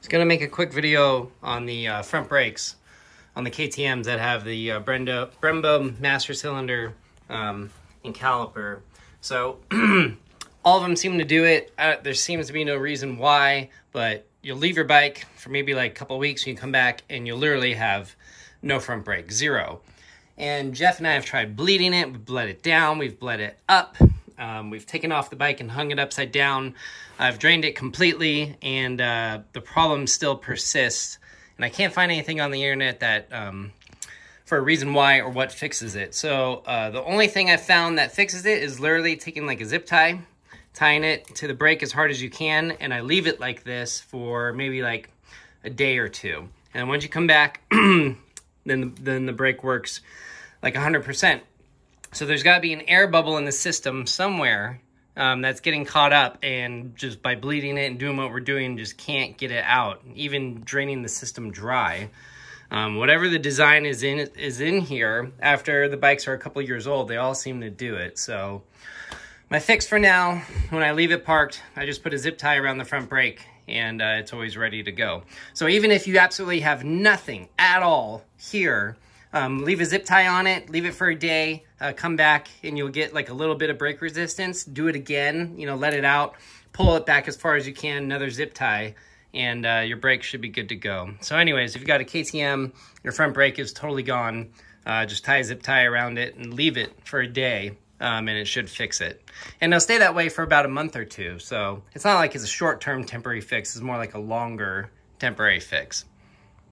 Just gonna make a quick video on the front brakes on the KTMs that have the Brembo master cylinder and caliper. So all of them seem to do it. There seems to be no reason why, but you'll leave your bike for maybe like a couple of weeks and you come back and you'll literally have no front brake, zero. And Jeff and I have tried bleeding it. We've bled it down, we've bled it up. We've taken off the bike and hung it upside down. I've drained it completely, and the problem still persists. And I can't find anything on the internet that for a reason why or what fixes it. So the only thing I found that fixes it is literally taking like a zip tie, tying it to the brake as hard as you can, and I leave it like this for maybe like a day or two. And once you come back, then the brake works like 100%. So there's got to be an air bubble in the system somewhere that's getting caught up, and just by bleeding it and doing what we're doing, just can't get it out, even draining the system dry. Whatever the design is in here, after the bikes are a couple years old, they all seem to do it. So my fix for now, when I leave it parked, I just put a zip tie around the front brake, and it's always ready to go. So even if you absolutely have nothing at all here, leave a zip tie on it, leave it for a day, come back and you'll get like a little bit of brake resistance. Do it again, let it out, pull it back as far as you can, another zip tie, and your brake should be good to go. So anyways, if you've got a KTM, your front brake is totally gone, just tie a zip tie around it and leave it for a day, and it should fix it. And it'll stay that way for about a month or two. So it's not like it's a short-term temporary fix, it's more like a longer temporary fix.